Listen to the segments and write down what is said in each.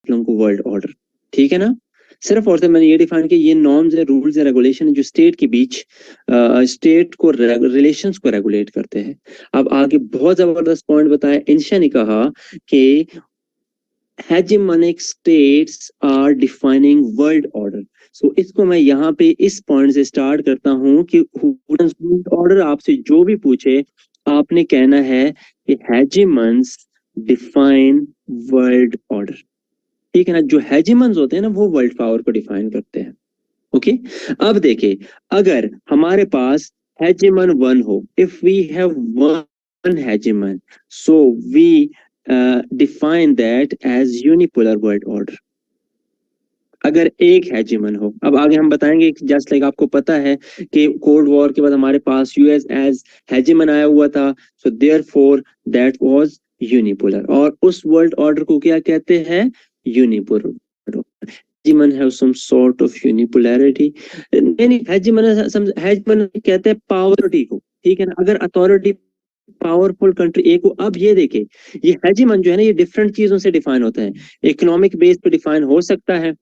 Belong to world order, ठीक है ना। सिर्फ और सिर्फ मैंने ये डिफाइन किया, ये नॉर्म्स है, रूल्स है, रेगुलेशन है जो स्टेट के बीच स्टेट को रिलेशंस को रेगुलेट करते हैं। अब आगे बहुत जबरदस्त पॉइंट बताया, इंशा ने कहा कि hegemonic states are defining world order। सो इसको मैं यहाँ पे इस पॉइंट से स्टार्ट करता हूँ कि वर्ल्ड ऑर्डर आपसे जो भी पूछे आपने कहना है कि हेजिमन्स डिफाइन वर्ल्ड ऑर्डर, ठीक है ना। जो हेजिमन्स होते हैं ना वो वर्ल्ड पावर को डिफाइन करते हैं। ओके, अब देखिए, अगर हमारे पास हेजिमन वन हो, if we have one hegemon, so we define that as unipolar world order. अगर एक हेजिमन हो, अब आगे हम बताएंगे, जस्ट लाइक आपको पता है कि कोल्ड वॉर के बाद हमारे पास यूएस एज हेजिमन आया हुआ था, so therefore that was unipolar, और उस वर्ल्ड ऑर्डर को क्या कहते हैं, unipolar. hegemon have some sort of unipolarity, नहीं hegemon कहते हैं पावरटी को, ठीक है ना। अगर अथॉरिटी पावरफुल कंट्री एक को, अब ये देखे, ये हेजिमन जो है ना ये डिफरेंट चीजों से डिफाइन होता है। इकोनॉमिक बेस पे डिफाइन हो सकता है,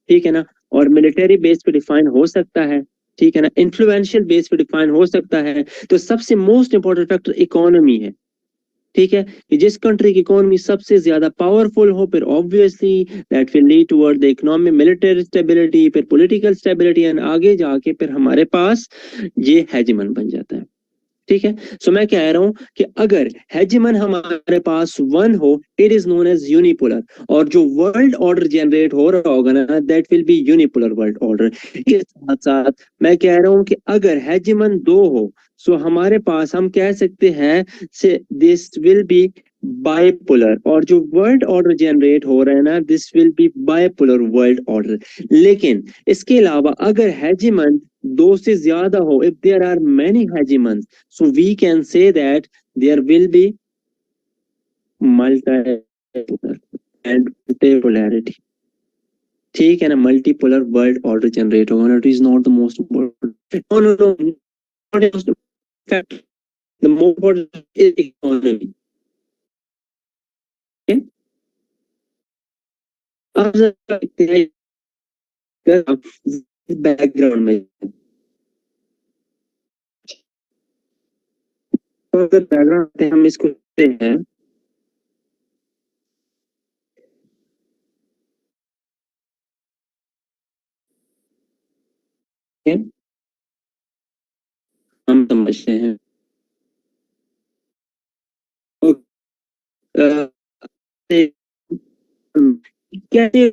ठीक है ना, और मिलिट्री बेस पे डिफाइन हो सकता है, ठीक है ना, इन्फ्लुएंशियल बेस पे डिफाइन हो सकता है। तो सबसे मोस्ट इंपॉर्टेंट फैक्टर इकोनॉमी है, ठीक है, कि जिस कंट्री की इकोनॉमी सबसे ज्यादा पावरफुल हो, फिर obviously that will lead toward the economic military stability, फिर पॉलिटिकल स्टेबिलिटी, एंड आगे जाके फिर हमारे पास ये हेजिमन बन जाता है, ठीक है। सो मैं कह रहा हूं कि अगर हेजिमन हमारे पास वन हो, it is known as unipolar, और जो वर्ल्ड ऑर्डर जनरेट हो रहा होगा ना that will be unipolar world order. इसके साथ साथ मैं कह रहा हूं कि अगर हेजिमन दो हो, सो हमारे पास हम कह सकते हैं से दिस विल बी बाइपोलर, और जो वर्ल्ड ऑर्डर जनरेट हो रहा है ना this will be bipolar world order. लेकिन इसके अलावा अगर हेजिमन दो से ज्यादा हो, if there are many hegemons, so we can say that there will be multipolar and multipolarity, ठीक है ना। मल्टीपोलर वर्ल्ड ऑर्डर जनरेट होगा, it is not the most important, no no no, not most fact, the most important is economy. अब background में अगर background हम इसको हैं, हम समझते हैं कैसे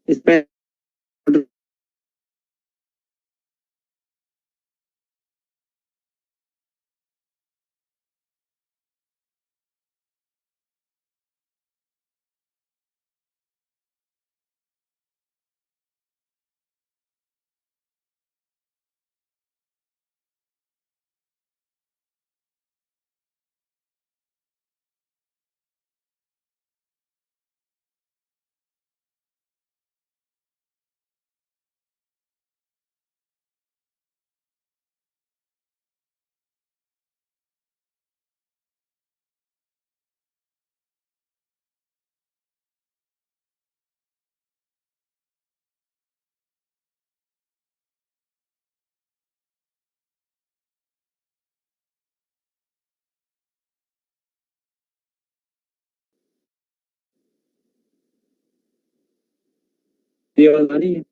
इस पे ये आवाज आ रही है।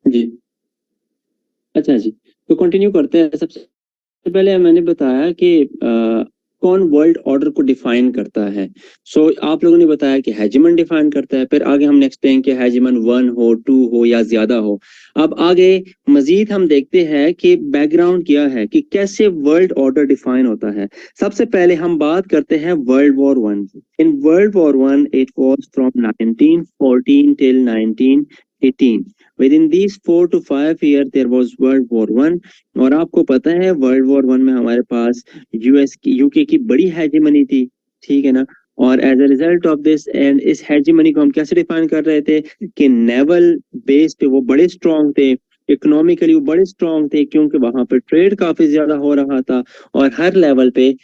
जी, अच्छा जी, तो कंटिन्यू करते हैं सबसे पहले मैंने बताया कि कौन वर्ल्ड ऑर्डर को डिफाइन करता है। आप लोगों ने बताया कि हेजिमन डिफाइन करता है, फिर आगे हम नेक्स्ट देखेंगे कि हेजिमन 1 हो, 2 हो या ज्यादा हो। अब आगे मजीद हम देखते हैं कि बैकग्राउंड क्या है कि कैसे वर्ल्ड ऑर्डर डिफाइन होता है। सबसे पहले हम बात करते हैं वर्ल्ड वॉर 1 की। In world war 1 it was from 1914 till 1918। Within these 4 to 5 years there was World War One। और आपको पता है वर्ल्ड वॉर 1 में हमारे पास यूएस की, यूके की बड़ी हेजेमनी थी, ठीक है ना। और as a result of this, and इस हेजेमनी को हम कैसे डिफाइन कर रहे थे कि नेवल बेस पे वो बड़े स्ट्रांग थे, इकोनॉमिकली वो बड़े स्ट्रांग थे, क्योंकि वहां पे ट्रेड काफी ज्यादा हो रहा था और हर लेवल पे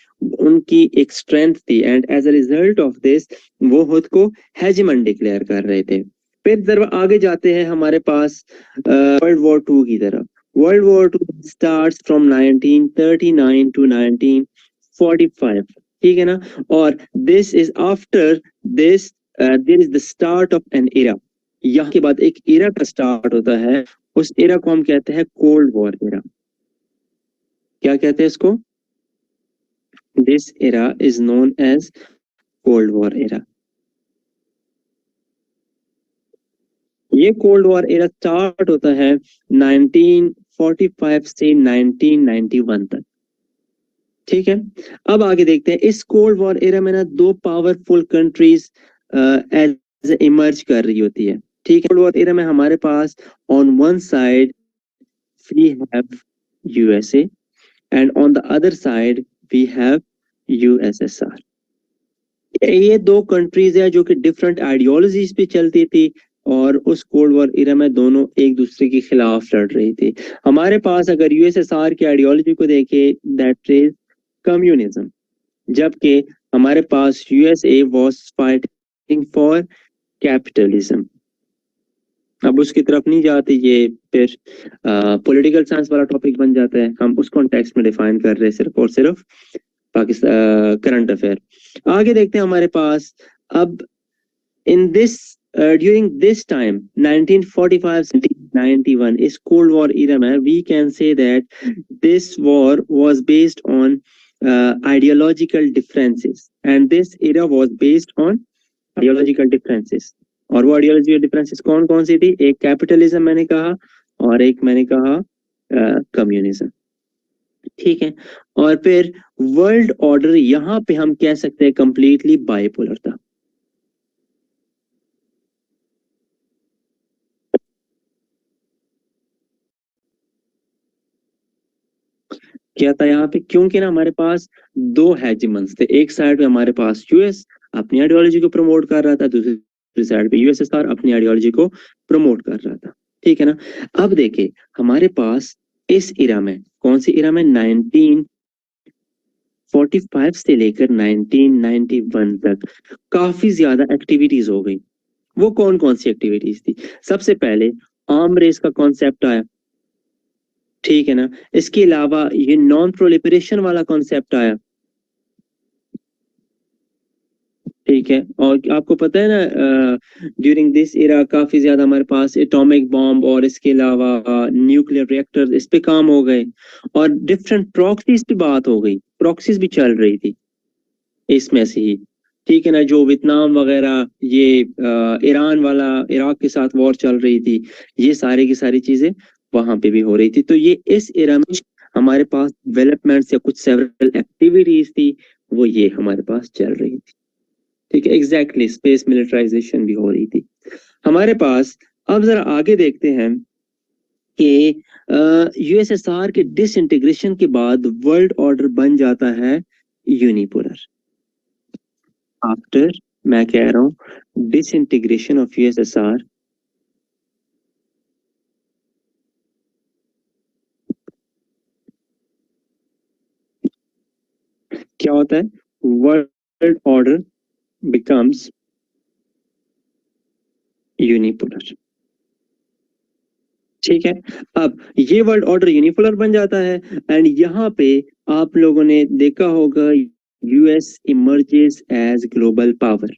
उनकी एक स्ट्रेंथ थी। And as a result of this वो खुद को हेजेमन डिक्लेयर कर रहे थे। फिर जब आगे जाते हैं हमारे पास वर्ल्ड वॉर 2 की तरफ। World War II starts from 1939 to 1945, ठीक है ना। और this is after this there is the start of an era। यहाँ के बाद एक era का स्टार्ट होता है, उस era को हम कहते हैं कोल्ड वॉर era। क्या कहते हैं इसको? This era is known as cold war era। ये कोल्ड वॉर एरा स्टार्ट होता है 1945 से 1991 तक, ठीक है। अब आगे देखते हैं इस कोल्ड वॉर एरा में ना दो पावरफुल कंट्रीज एज इमर्ज कर रही होती है, ठीक है। कोल्ड वॉर एरा में हमारे पास on one side we have USA and on the other side we have USSR. ये दो कंट्रीज है जो कि डिफरेंट आइडियोलॉजीज पे चलती थी और उस कोल्ड वॉर इरा में दोनों एक दूसरे के खिलाफ लड़ रही थी। हमारे पास अगर यूएसएसआर की आइडियोलॉजी को देखें, दैट इज कम्युनिज्म, जबकि हमारे पास USA was fighting for capitalism. अब उसकी तरफ नहीं जाते, ये फिर पॉलिटिकल साइंस वाला टॉपिक बन जाता है। हम उस कॉन्टेक्स्ट में डिफाइन कर रहे हैं सिर्फ और सिर्फ पाकिस्तान करंट अफेयर। आगे देखते हैं हमारे पास अब in this during this time 1945 1991 इस cold war era में we can say that this war was based on ideological differences and this era was based on ideological differences। और वो ideological differences कौन कौन सी थी? एक कैपिटलिज्म मैंने कहा और एक मैंने कहा कम्युनिज्म, ठीक है। और फिर वर्ल्ड ऑर्डर यहाँ पे हम कह सकते हैं कंप्लीटली बाइपोलर था। क्या था यहाँ पे? क्योंकि ना हमारे पास दो हेजिमन्स थे। एक साइड पे हमारे पास यूएस अपनी आइडियोलॉजी को प्रमोट कर रहा था, दूसरी साइड पे यूएसएसआर अपनी आइडियोलॉजी को प्रमोट कर रहा था, ठीक है ना। अब देखे हमारे पास इस इरा में, कौन सी इरा में, 1945 से लेकर 1991 तक काफी ज्यादा एक्टिविटीज हो गई। वो कौन कौन सी एक्टिविटीज थी? सबसे पहले आर्म रेस का कॉन्सेप्ट आया, ठीक है ना। इसके अलावा ये नॉन प्रोलिफरेशन वाला कॉन्सेप्ट आया, ठीक है। और आपको पता है ना ड्यूरिंग दिस एरा काफी ज्यादा हमारे पास एटॉमिक बॉम्ब और इसके अलावा न्यूक्लियर रिएक्टर इस पे काम हो गए और डिफरेंट प्रॉक्सीज पे बात हो गई, प्रॉक्सीज भी चल रही थी इसमें से ही, ठीक है ना। जो वियतनाम वगैरह, ये ईरान वाला इराक के साथ वॉर चल रही थी, ये सारी की सारी चीजें वहां पे भी हो रही थी। तो ये इस एरा में हमारे पास डेवलपमेंट्स या कुछ सेवरल एक्टिविटीज थी, वो ये हमारे पास चल रही थी, ठीक है। एग्जैक्टली स्पेस मिलिटराइजेशन भी हो रही थी हमारे पास। अब जरा आगे देखते हैं कि यूएसएसआर के डिसइंटीग्रेशन के बाद वर्ल्ड ऑर्डर बन जाता है यूनिपोलर। आफ्टर, मैं कह रहा हूं, डिसइंटीग्रेशन ऑफ यूएसएसआर क्या होता है? वर्ल्ड ऑर्डर बिकम्स यूनिपोलर, ठीक है। अब ये वर्ल्ड ऑर्डर यूनिपोलर बन जाता है एंड यहाँ पे आप लोगों ने देखा होगा US emerges as global power.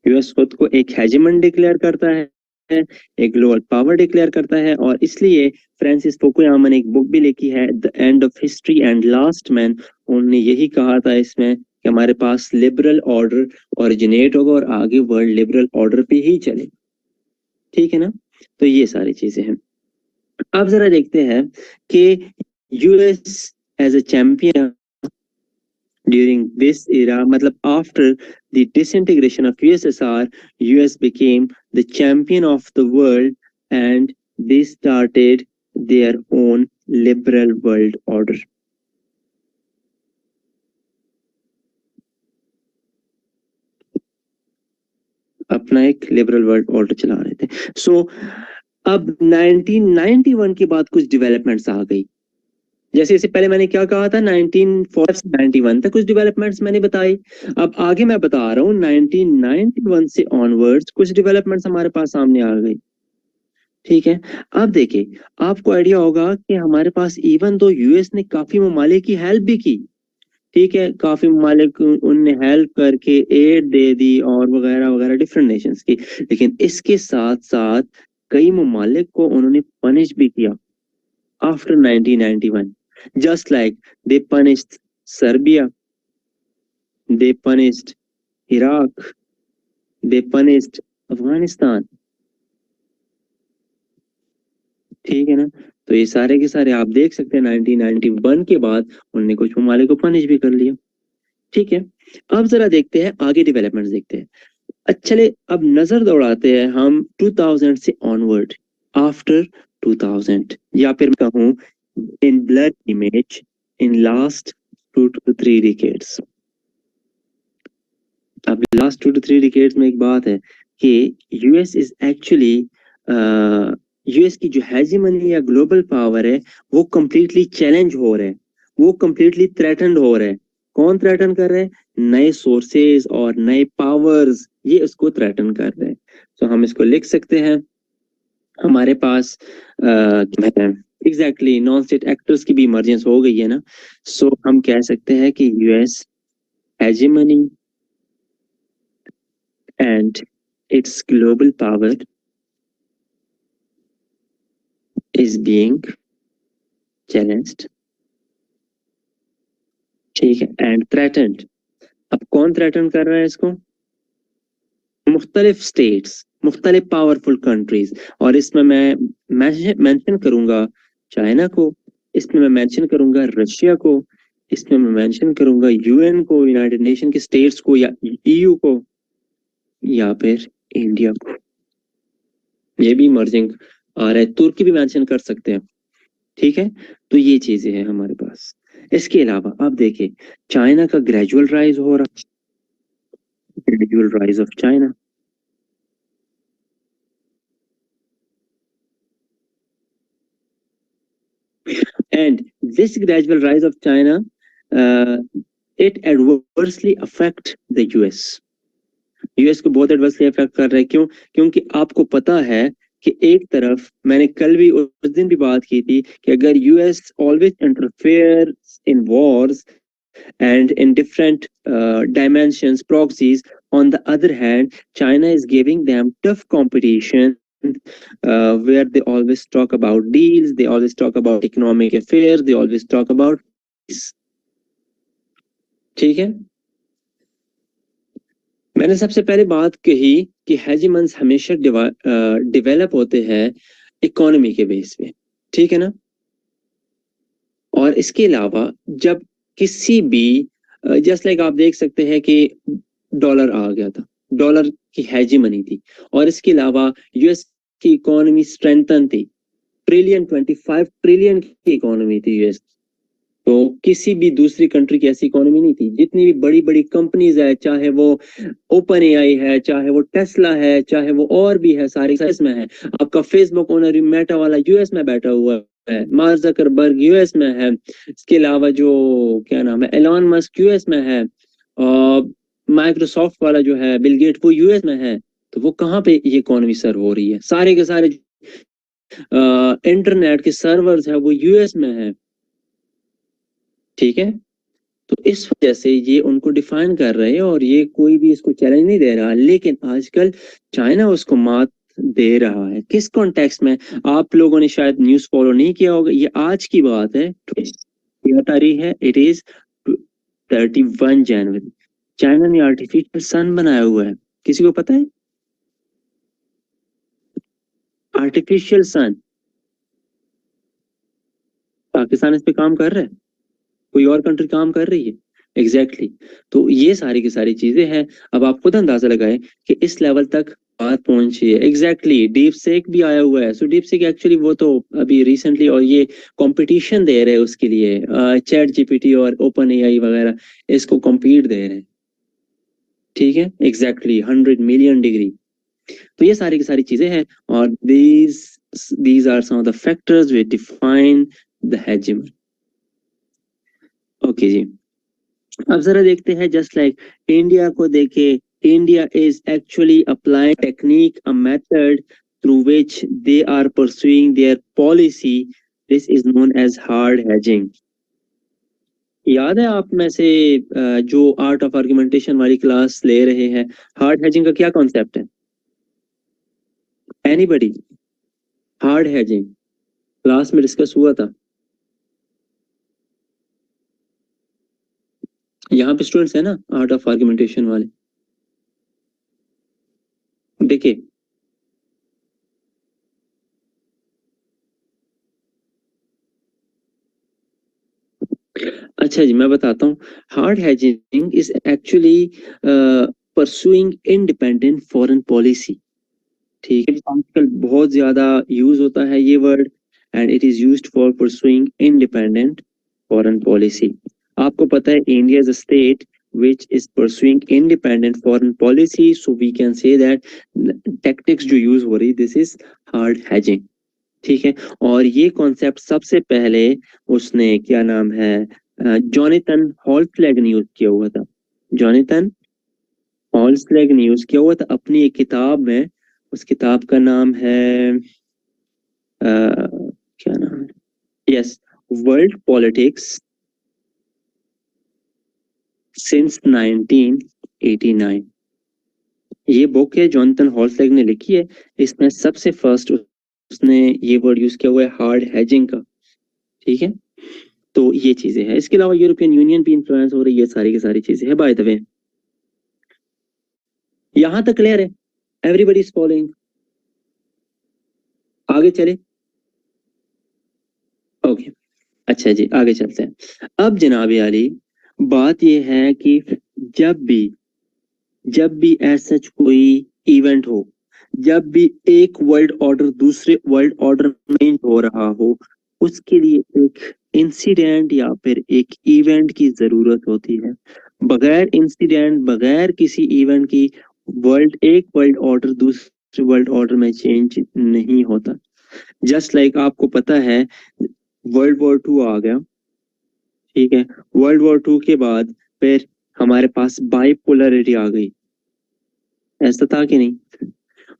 US खुद को एक हेजेमन डिक्लेयर करता है है, एक ग्लोबल पावर डिक्लेयर करता है। और इसलिए फ्रांसिस फुकुयामा ने एक बुक भी लिखी है, the end of history and last man. उन्होंने यही कहा था इसमें कि हमारे पास लिबरल ऑर्डर ओरिजिनेट होगा और आगे वर्ल्ड लिबरल ऑर्डर पे ही चले। ठीक है ना? तो ये सारी चीजें हैं। अब जरा देखते हैं कि US as a champion during this era, मतलब after the disintegration of USSR, US became the champion of the world and they started their own liberal world order. अपना एक लिबरल वर्ल्ड ऑर्डर चला रहे थे। सो अब 1991 के बाद कुछ डेवलपमेंट्स आ गई। जैसे इससे पहले मैंने क्या कहा था, 1940 से 91 तक कुछ डेवलपमेंट्स मैंने बताई। अब आगे मैं बता रहा हूँ 1991 से ऑनवर्ड्स कुछ डेवलपमेंट्स हमारे पास सामने आ गई। ठीक है, अब देखिए आपको आइडिया होगा कि हमारे पास इवन तो यूएस ने काफी ममालिक की हेल्प भी की। ठीक है, काफी ममालिक उनने हेल्प करके एड दे दी और वगैरह वगैरह डिफरेंट नेशंस की, लेकिन इसके साथ साथ कई ममालिक को उन्होंने पनिश भी किया after 1991, just like they punished Serbia, they punished Iraq, they punished Afghanistan। ठीक है ना? तो ये सारे के सारे आप देख सकते हैं 1991 के बाद उन्होंने कुछ ममालिक को पनिश भी कर लिया। ठीक है, अब जरा देखते हैं आगे डेवलपमेंट्स देखते हैं। चले अब नजर दौड़ाते हैं हम 2000 से ऑनवर्ड, आफ्टर 2000, या फिर मैं कहूँ in blood image in last 2 to 3 decades। अब लास्ट 2 to 3 decades में एक बात है कि यूएस इज एक्चुअली यूएस की जो हेजीमनी या ग्लोबल पावर है वो कंप्लीटली चैलेंज हो रहा है, वो कंप्लीटली थ्रेटन्ड हो रहा है। कौन थ्रेटन कर रहे हैं? नए सोर्सेज और नए पावर्स, ये उसको थ्रेटन कर रहे हैं। तो हम इसको लिख सकते हैं, हमारे पास एग्जैक्टली नॉन स्टेट एक्टर्स की भी इमरजेंस हो गई है ना। सो हम कह सकते हैं कि US hegemony and its global power is being challenged। ठीक है, एंड थ्रेटन्ड। अब कौन थ्रेटन कर रहा है इसको? मुख्तलिफ स्टेट्स, मुख्तलिफ पावरफुल कंट्रीज। और इसमें मैं मेंशन करूंगा चाइना को, इसमें मैं मेंशन करूंगा रशिया को, इसमें मैं मेंशन करूंगा यूएन को, यूनाइटेड नेशन के स्टेट्स को, या ईयू को, या फिर इंडिया को। ये भी इमर्जिंग आ रहा है, तुर्की भी मेंशन कर सकते हैं। ठीक है, तो ये चीजें हैं हमारे पास। इसके अलावा आप देखिए चाइना का ग्रेजुअल राइज हो रहा है, gradual rise of China. And this gradual rise of China it adversely affect the US. US को बहुत एडवर्सली अफेक्ट कर रहा है। क्यों? क्योंकि आपको पता है कि एक तरफ मैंने कल भी उस दिन भी बात की थी कि अगर US always interfere in Wars and in different dimensions, proxies. On the other hand, China is giving them tough competition, where they always talk about deals, they always talk about economic affairs, they always talk about peace। ठीक है, मैंने सबसे पहले बात कही कि हेजीमन्स हमेशा develop होते हैं इकोनॉमी के बेस पे। ठीक है ना? और इसके अलावा जब किसी भी जस्ट लाइक आप देख सकते हैं कि डॉलर आ गया था, डॉलर की हेजीमनी थी, और इसके अलावा यूएस की इकोनॉमी स्ट्रेंथन थी, ट्रिलियन 25 ट्रिलियन की इकोनॉमी थी यूएस। तो किसी भी दूसरी कंट्री की ऐसी इकोनॉमी नहीं थी। जितनी भी बड़ी बड़ी कंपनीज है, चाहे वो ओपन एआई है, चाहे वो टेस्ला है, चाहे वो और भी है, सारे इसमें है। आपका फेसबुक ओनर मेटा वाला यूएस में बैठा हुआ है, मार्क जकरबर्ग यूएस में है, इसके अलावा जो क्या नाम है एलॉन मस्क यूएस में है, और माइक्रोसॉफ्ट वाला जो है बिल गेट वो यूएस में है। तो वो कहाँ पे ये इकोनॉमी सर्व हो रही है? सारे के सारे इंटरनेट के सर्वर्स है वो यूएस में है। ठीक है, तो इस वजह से ये उनको डिफाइन कर रहे हैं और ये कोई भी इसको चैलेंज नहीं दे रहा। लेकिन आजकल चाइना उसको मात दे रहा है। किस कॉन्टेक्स्ट में? आप लोगों ने शायद न्यूज फॉलो नहीं किया होगा, ये आज की बात है। क्या तारीख है? It is 31 January. चाइना ने आर्टिफिशियल सन बनाया हुआ है, किसी को पता है? Artificial sun. पाकिस्तान इस पे काम कर रहा है, कोई और कंट्री काम कर रही है? एग्जैक्टली तो ये सारी की सारी चीजें हैं। अब आप खुद अंदाजा लगाएं कि इस लेवल तक बात पहुंची है। एग्जैक्टली डीप सेक भी आया हुआ है। सो डीप सेक एक्चुअली वो तो अभी रिसेंटली, और ये कंपटीशन दे रहे हैं उसके लिए, चैट जीपीटी और ओपन एआई वगैरह इसको कॉम्पीट दे रहे हैं। ठीक है, एग्जैक्टली 100 मिलियन डिग्री। तो ये सारी की सारी चीजें हैं, और these are some of the factors which define the hegemony. Okay जी, अब जरा देखते हैं जस्ट लाइक इंडिया को देखे। India is actually applying technique, a method through which they are pursuing their policy. This is known as hard hedging. याद है आप में से जो आर्ट ऑफ आर्गुमेंटेशन वाली क्लास ले रहे हैं, हार्ड हेजिंग का क्या कॉन्सेप्ट है? एनीबडी? हार्ड हेजिंग क्लास में डिस्कस हुआ था। यहाँ पे स्टूडेंट्स है ना आर्ट ऑफ आर्गुमेंटेशन वाले? देखिए, अच्छा जी, मैं बताता हूँ। Hard hedging is actually pursuing independent foreign policy. ठीक है, आजकल बहुत ज्यादा यूज होता है ये word, and it is used for pursuing independent foreign policy. आपको पता है India is a state which is pursuing independent foreign policy, so we can say that tactics जो यूज हो रही, this is hard hedging। ठीक है, और ये कॉन्सेप्ट सबसे पहले उसने, क्या नाम है, जॉनिथन हॉल्सलेग ने यूज किया हुआ था। जॉनिथन हॉल्सलेग ने यूज किया हुआ था अपनी एक किताब में। उस किताब का नाम है क्या नाम है, यस, वर्ल्ड पॉलिटिक्स सिंस 1989। ये बुक है जॉनथन हॉल्सलेग ने लिखी है। इसमें सबसे फर्स्ट उसने ये वर्ड यूज किया हुआ है हार्ड हेजिंग का। ठीक है, तो ये चीजें हैं। इसके अलावा यूरोपियन यूनियन भी इन्फ्लुएंस हो रही है, सारी की सारी चीजें है। बाय द वे, यहां तक क्लियर है? Everybody is following? आगे चले? ओके, अच्छा जी, आगे चलते हैं। अब जनाब आली, बात यह है कि जब भी ऐसा कोई इवेंट हो, जब भी एक वर्ल्ड ऑर्डर दूसरे वर्ल्ड ऑर्डर में हो रहा हो, उसके लिए एक इंसिडेंट या फिर एक इवेंट की जरूरत होती है। बगैर इंसिडेंट, बगैर किसी इवेंट की एक वर्ल्ड ऑर्डर दूसरे वर्ल्ड ऑर्डर में चेंज नहीं होता। जस्ट लाइक आपको पता है वर्ल्ड वॉर 2 आ गया। ठीक है, वर्ल्ड वॉर 2 के बाद फिर हमारे पास बाइपोलरिटी आ गई। ऐसा था कि नहीं?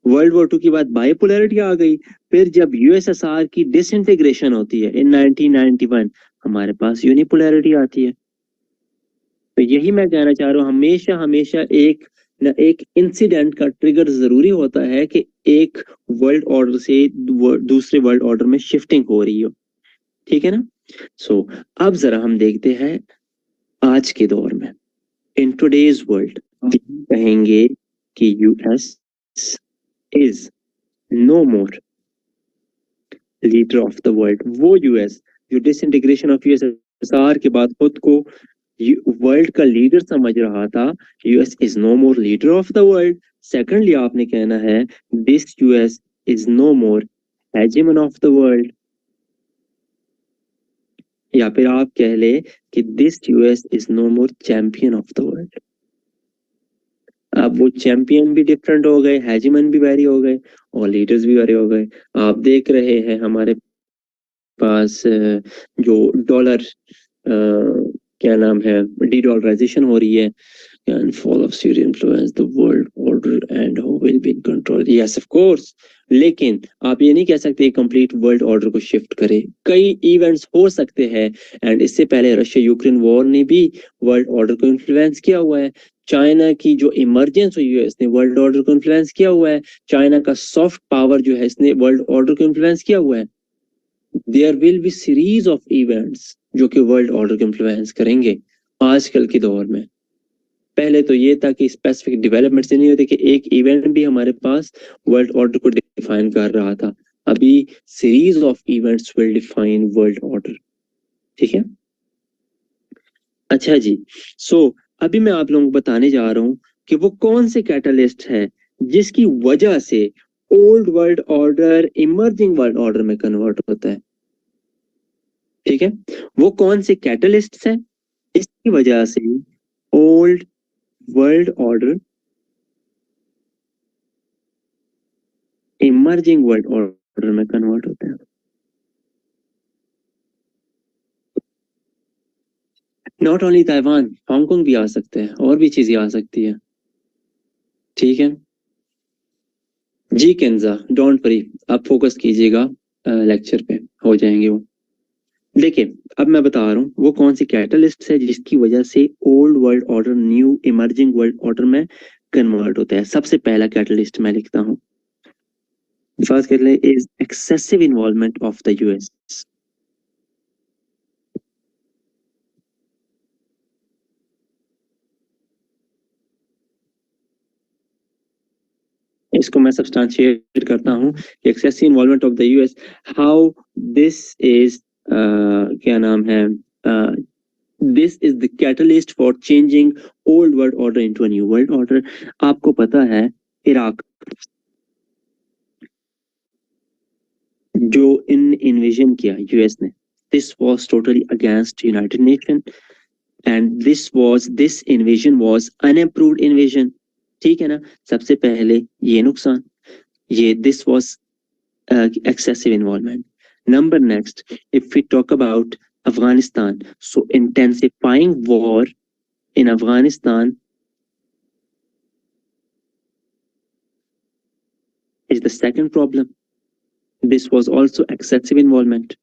वर्ल्ड वॉर 2 के बाद बाइपोलरिटी आ गई। फिर जब यूएसएसआर की डिसइंटीग्रेशन होती है इन 1991, हमारे पास यूनिपोलैरिटी आती है। तो यही मैं कहना चाह रहा हूँ, हमेशा हमेशा एक न एक इंसिडेंट का ट्रिगर जरूरी होता है कि एक वर्ल्ड ऑर्डर से दूसरे वर्ल्ड ऑर्डर में शिफ्टिंग हो रही हो। ठीक है ना? सो अब जरा हम देखते हैं आज के दौर में, इन टुडेज वर्ल्ड, कहेंगे कि US is no more leader of the world. वो यूएस जो डिसइंटीग्रेशन ऑफ यूएसएसआर के बाद खुद को वर्ल्ड का लीडर समझ रहा था, US is no more leader of the world. Secondly आपने कहना है this US is no more hegemon of the world, या फिर आप कह ले कि this US is no more champion of the world. अब वो चैंपियन भी डिफरेंट हो गए, हेजेमन भी वेरी हो गए, और लीडर्स भी वेरी हो गए। आप देख रहे हैं हमारे पास जो डॉलर, क्या नाम है, डी डॉलराइजेशन हो रही है, and fall of Syria influence the world order and how will be in control? Yes, of course. लेकिन आप ये नहीं कह सकते कंप्लीट वर्ल्ड ऑर्डर को शिफ्ट करे। कई इवेंट्स हो सकते हैं, एंड इससे पहले रशिया यूक्रेन वॉर ने भी वर्ल्ड ऑर्डर को इन्फ्लुएंस किया हुआ है। चाइना की जो इमरजेंस हुई है इसने वर्ल्ड ऑर्डर को इन्फ्लुएंस किया हुआ है, चाइना का सॉफ्ट पावर जो है इसने वर्ल्ड ऑर्डर को इन्फ्लुएंस किया हुआ है। There will be series of events जो कि वर्ल्ड ऑर्डर को इन्फ्लुएंस करेंगे आजकल के दौर में। पहले तो ये था कि स्पेसिफिक डेवलपमेंट से नहीं होते कि एक इवेंट भी हमारे पास वर्ल्ड ऑर्डर को डिफाइन कर रहा था, अभी series of events will define world order. ठीक है, अच्छा जी। अभी मैं आप लोगों को बताने जा रहा हूं कि वो कौन से कैटलिस्ट है जिसकी वजह से old world order emerging world order में कन्वर्ट होता है। ठीक है, वो कौन से कैटलिस्ट है इसकी वजह से old world order emerging world order में कन्वर्ट होता है। नॉट ओनली ताइवान, हांगकांग भी आ सकते हैं, और भी चीजें आ सकती है। ठीक है जी केंजा, डोंट वरी, आप फोकस कीजिएगा लेक्चर पे, हो जाएंगे वो। देखिए अब मैं बता रहा हूँ वो कौन सी कैटलिस्ट है जिसकी वजह से old world order new emerging world order में कन्वर्ट होता है। सबसे पहला कैटलिस्ट मैं लिखता हूँ, first catalyst is excessive involvement of the US. इसको मैं सब्सटेंशिएट करता हूँ कि excessive involvement of the US, how this is क्या नाम है, this is the catalyst for changing old world order into a new world order. आपको पता है इराक जो इन्वेजन किया यूएस ने, this was totally against United nation and this invasion was unapproved invasion. ठीक है ना, सबसे पहले ये नुकसान, ये this was excessive involvement. Number next, if we talk about Afghanistan, so intensifying war in Afghanistan is the second problem. This was also excessive involvement.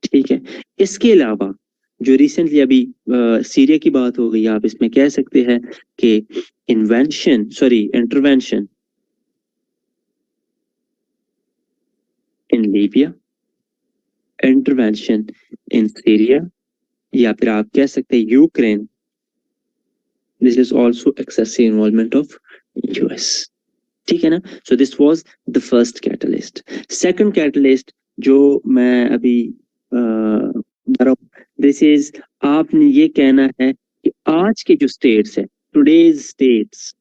ठीक है, इसके अलावा जो रिसेंटली अभी सीरिया की बात हो गई, आप इसमें कह सकते हैं कि intervention in Libya, intervention in Syria, या फिर आप कह सकते हैं Ukraine, this is also excessive involvement of US. ठीक है ना, सो this was the first catalyst. Second catalyst जो मैं अभी बता रहा हूं, दिस इज, आपने ये कहना है कि आज के जो स्टेट्स है, today's states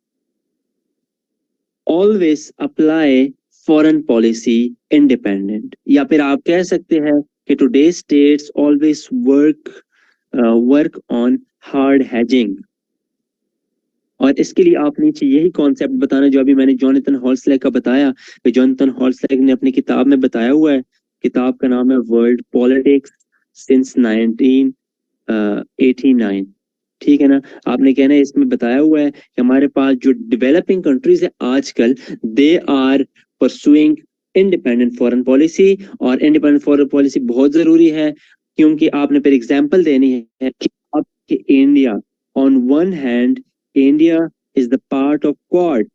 always apply foreign policy independent, या फिर आप कह सकते हैं कि today's states always work on hard hedging. और इसके लिए आप नीचे यही कॉन्सेप्ट बताना जो अभी मैंने जॉनथन हॉल्सलेक का बताया, कि जॉनथन हॉल्सलेक ने अपनी किताब में बताया हुआ है, किताब का नाम है वर्ल्ड पॉलिटिक्स सिंस 1989। ठीक है ना, आपने कहना है इसमें बताया हुआ है कि हमारे पास जो डेवलपिंग कंट्रीज है आजकल, they are pursuing independent foreign policy, और इंडिपेंडेंट फॉरेन पॉलिसी बहुत जरूरी है, क्योंकि आपने फिर एग्जांपल देनी है कि आपके India, on one hand India is the part of quad,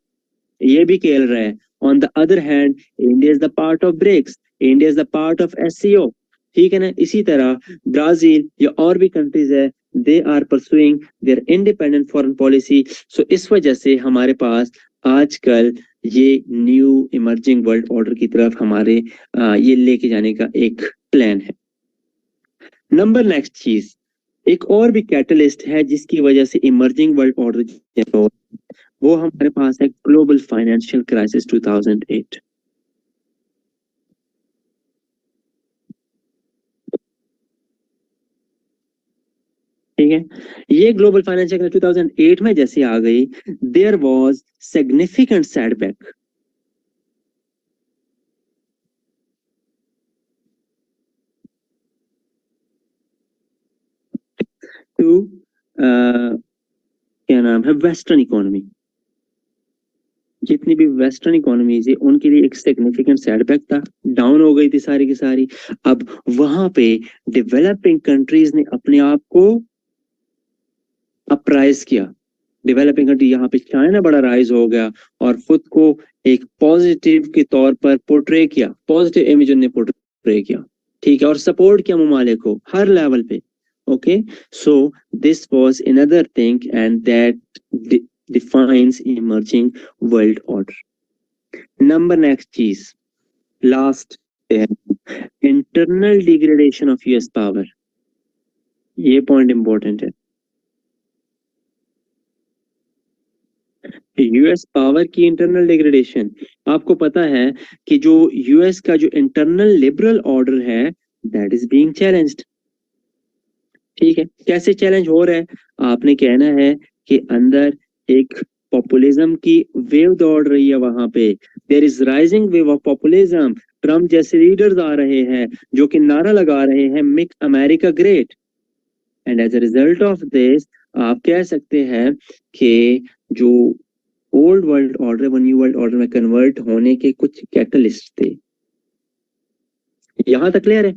ये भी खेल रहा है, on the other hand India is the part of BRICS, India is the part of SCO. ठीक है ना, इसी तरह ब्राजील या और भी कंट्रीज है, they are pursuing their independent foreign policy. So इस वजह से हमारे पास आजकल ये न्यू इमर्जिंग वर्ल्ड ऑर्डर की तरफ हमारे ये लेके जाने का एक प्लान है। नंबर नेक्स्ट चीज, एक और भी कैटलिस्ट है जिसकी वजह से इमर्जिंग वर्ल्ड ऑर्डर, वो हमारे पास है ग्लोबल फाइनेंशियल क्राइसिस 2008। ठीक है, ये ग्लोबल फाइनेंशियल क्राइसिस 2008 में जैसे आ गई, there was significant setback to क्या नाम है, वेस्टर्न इकोनॉमी। जितनी भी वेस्टर्न इकोनॉमीज है उनके लिए एक सिग्निफिकेंट सेटबैक था, डाउन हो गई थी सारी की सारी। अब वहां पे डेवलपिंग कंट्रीज ने अपने आप को अपराइज किया, डेवलपिंग कंट्री, यहाँ पे चाइना बड़ा राइज हो गया और खुद को एक पॉजिटिव के तौर पर पोर्ट्रे किया, पॉजिटिव इमेज ने पोर्ट्रे किया, ठीक है, और सपोर्ट किया ममालिक को हर लेवल पे। Okay, so this was another thing and that defines emerging world order. Number next चीज, last, internal degradation of US power. ये पॉइंट इंपॉर्टेंट है। यूएस पावर की इंटरनल डिग्रेडेशन, आपको पता है कि जो यूएस का जो इंटरनल लिबरल ऑर्डर है दैट इज बीइंग चैलेंज्ड। ठीक है, कैसे चैलेंज हो रहा है? आपने कहना है कि अंदर एक पॉपुलिज्म की वेव दौड़ रही है, वहां पे there is rising wave of populism. Trump जैसे लीडर्स आ रहे हैं जो कि नारा लगा रहे हैं make America great, and as a result of this आप कह सकते हैं कि जो ओल्ड वर्ल्ड ऑर्डर व न्यू वर्ल्ड ऑर्डर में कन्वर्ट होने के कुछ कैटलिस्ट थे। यहां तक क्लियर है?